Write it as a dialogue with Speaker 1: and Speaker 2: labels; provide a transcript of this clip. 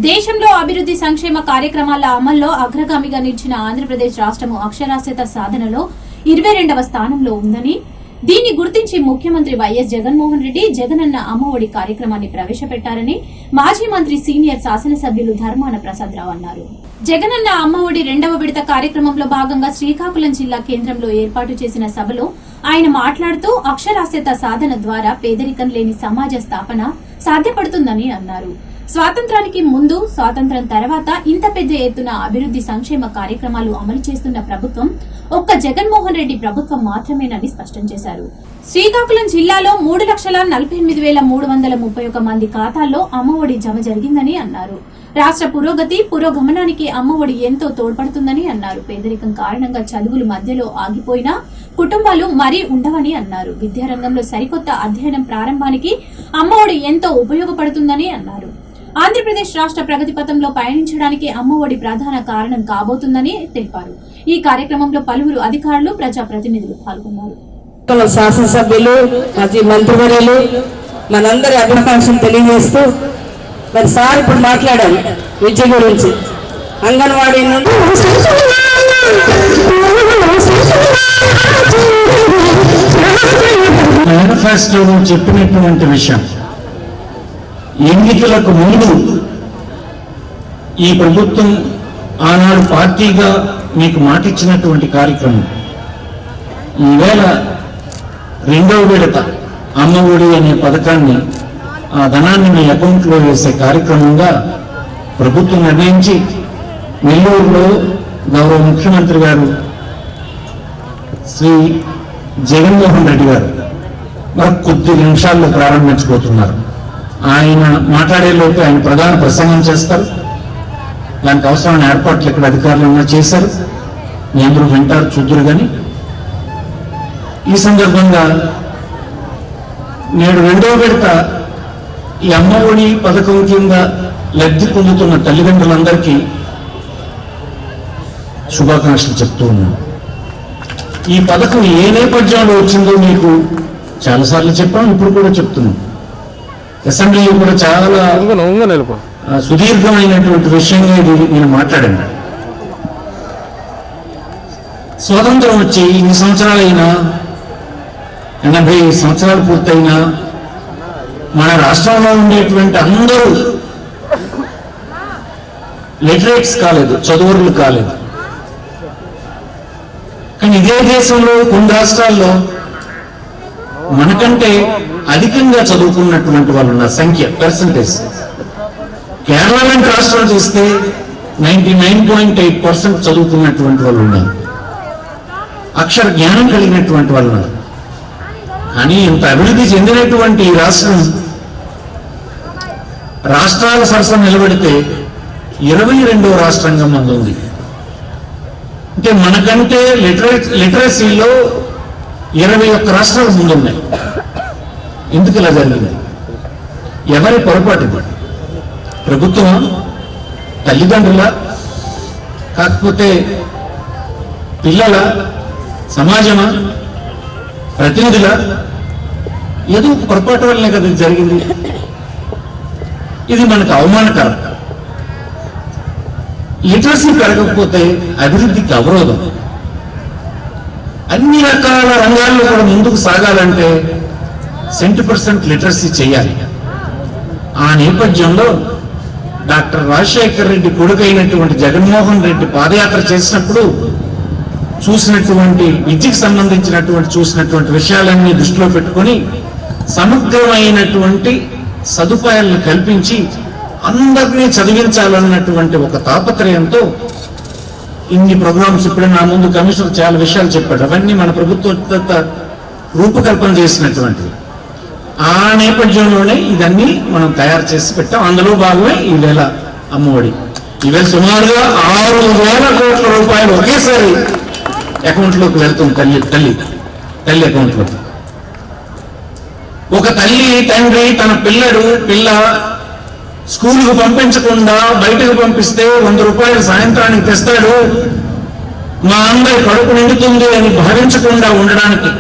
Speaker 1: దేశంలో అభివృద్ధి సంక్షేమ కార్యక్రమాల అమల్లో అగ్రగామిగా నిలిచిన ఆంధ్రప్రదేశ్ రాష్ట్రము అక్షరాస్యత సాధనలో 22వ స్థానంలో ఉందని, దీన్ని గుర్తించి ముఖ్యమంత్రి వైఎస్ జగన్మోహన్ రెడ్డి జగనన్న అమ్మఒడి కార్యక్రమాన్ని ప్రవేశపెట్టారని మాజీ మంత్రి సీనియర్ శాసనసభ్యులు ధర్మాన ప్రసాదరావు అన్నారు. జగనన్న అమ్మఒడి 2వ విడత కార్యక్రమంలో భాగంగా శ్రీకాకుళం జిల్లా కేంద్రంలో ఏర్పాటు చేసిన సభలో ఆయన మాట్లాడుతూ అక్షరాస్యత సాధన ద్వారా పేదరికం లేని సమాజ స్థాపన సాధ్యపడుతుందని అన్నారు. స్వాతంత్రానికి ముందు, స్వాతంత్రం తర్వాత ఇంత పెద్ద ఎత్తున అభివృద్ధి సంక్షేమ కార్యక్రమాలు అమలు చేస్తున్న ప్రభుత్వం ఒక్క జగన్మోహన్ రెడ్డి ప్రభుత్వం మాత్రమేనని స్పష్టం చేశారు. శ్రీకాకుళం జిల్లాలో 3,48,331 మంది ఖాతాల్లో అమ్మఒడి జమ జరిగిందని అన్నారు. రాష్ట్ర పురోగమనానికి అమ్మఒడి ఎంతో తోడ్పడుతుందని అన్నారు. పేదరికం కారణంగా చదువులు మధ్యలో ఆగిపోయినా కుటుంబాలు మరీ ఉండవని అన్నారు. విద్యారంగంలో సరికొత్త అధ్యయనం ప్రారంభానికి అమ్మఒడి ఎంతో ఉపయోగపడుతుందని అన్నారు. ఆంధ్రప్రదేశ్ రాష్ట్ర ప్రగతి పథంలో పయనించడానికి అమ్మఒడి ప్రధాన కారణం కాబోతుందని తెలిపారు. ఈ కార్యక్రమంలో పలువురు అధికారులు, ప్రజాప్రతినిధులు పాల్గొన్నారు.
Speaker 2: శాసనసభ్యులు, మాజీ మంత్రివర్యులు మనందరి అభినందనలు తెలియజేస్తూ మరి సార్ ఇప్పుడు మాట్లాడాలి విద్య గురించి. అంగన్వాడీ నుండి
Speaker 3: మేనిఫెస్టోలో చెప్పినటువంటి విషయం, ఎన్నికలకు ముందు ఈ ప్రభుత్వం ఆనాడు పార్టీగా మీకు మాటిచ్చినటువంటి కార్యక్రమం ఈవేళ 2వ విడత అమ్మఒడి అనే పథకాన్ని, ఆ ధనాన్ని మీ అకౌంట్లో వేసే కార్యక్రమంగా ప్రభుత్వం నిర్ణయించి నెల్లూరులో గౌరవ ముఖ్యమంత్రి గారు శ్రీ జగన్మోహన్ రెడ్డి గారు మరి కొద్ది నిమిషాల్లో ప్రారంభించబోతున్నారు. ఆయన మాట్లాడేలోపు ఆయన ప్రధాన ప్రసంగం చేస్తారు. దానికి అవసరమైన ఏర్పాట్లు ఇక్కడ అధికారులు చేశారు. మీ అందరూ వింటారు, చూద్దరు. కానీ ఈ సందర్భంగా నేడు 2వ విడత ఈ అమ్మఒడి పథకం కింద లబ్ధి పొందుతున్న తల్లిదండ్రులందరికీ శుభాకాంక్షలు చెప్తూ ఉన్నాను. ఈ పథకం ఏ నేపథ్యంలో వచ్చిందో మీకు చాలాసార్లు చెప్పాం, ఇప్పుడు కూడా చెప్తున్నాం. అసెంబ్లీలో కూడా చాలా సుదీర్ఘమైనటువంటి విషయంగా ఇది నేను మాట్లాడాను. స్వాతంత్రం వచ్చి ఇన్ని సంవత్సరాలైనా, 80 సంవత్సరాలు పూర్తయినా మన రాష్ట్రంలో ఉండేటువంటి అందరూ లిటరేట్స్ కాలేదు, చదువురులు కాలేదు. కానీ ఇదే దేశంలో కొన్ని రాష్ట్రాల్లో మనకంటే అధికంగా చదువుకున్నటువంటి వాళ్ళు ఉన్న సంఖ్య, పర్సంటేజ్, కేరళ లాంటి రాష్ట్రాలు చూస్తే 99.8% చదువుకున్నటువంటి వాళ్ళు ఉన్నారు, అక్షర జ్ఞానం కలిగినటువంటి వాళ్ళు ఉన్నారు. కానీ ఇంత అభివృద్ధి చెందినటువంటి ఈ రాష్ట్రం రాష్ట్రాల సరసన నిలబడితే 22వ రాష్ట్రంగా ఉంది. అంటే మనకంటే లిటరసీలో 21 రాష్ట్రాలు ముందున్నాయి. ఎందుకు ఇలా జరిగింది? ఎవరి పొరపాటు? ప్రభుత్వం, తల్లిదండ్రుల, కాకపోతే పిల్లల, సమాజమా, ప్రతినిధుల? ఏదో పొరపాటు వల్లనే కదా జరిగింది. ఇది మనకు అవమానకరం. లిటరసీ పెరగకపోతే అభివృద్ధికి అవరోధం. అన్ని రకాల రంగాల్లో కూడా ముందుకు సాగాలంటే 70% లిటరసీ చేయాలి. ఆ నేపథ్యంలో డాక్టర్ రాజశేఖర్ రెడ్డి కొడుకైనటువంటి జగన్మోహన్ రెడ్డి పాదయాత్ర చేసినప్పుడు చూసినటువంటి విద్యకు సంబంధించినటువంటి చూసినటువంటి విషయాలన్నీ దృష్టిలో పెట్టుకొని సమగ్రమైనటువంటి సదుపాయాలను కల్పించి అందరినీ చదివించాలన్నటువంటి ఒక తాపత్రయంతో ఇన్ని ప్రోగ్రామ్స్, ఇప్పుడు నా ముందు కమిషనర్ చాలా విషయాలు చెప్పాడు, అవన్నీ మన ప్రభుత్వం రూపకల్పన చేసినటువంటివి. ఆ నేపథ్యంలోనే ఇదన్నీ మనం తయారు చేసి పెట్టాం. అందులో భాగమే ఈవేళ అమ్మఒడి. ఈవేళ సుమారుగా 6,000 కోట్ల రూపాయలు ఒకేసారి అకౌంట్లోకి వెళ్తుంది. తల్లి అకౌంట్లోకి. ఒక తల్లి, తండ్రి తన పిల్ల స్కూల్కు పంపించకుండా బయటకు పంపిస్తే 100 రూపాయలు సాయంత్రానికి తెస్తాడు, మా అందరి కడుపు నిండుతుంది అని భావించకుండా ఉండడానికి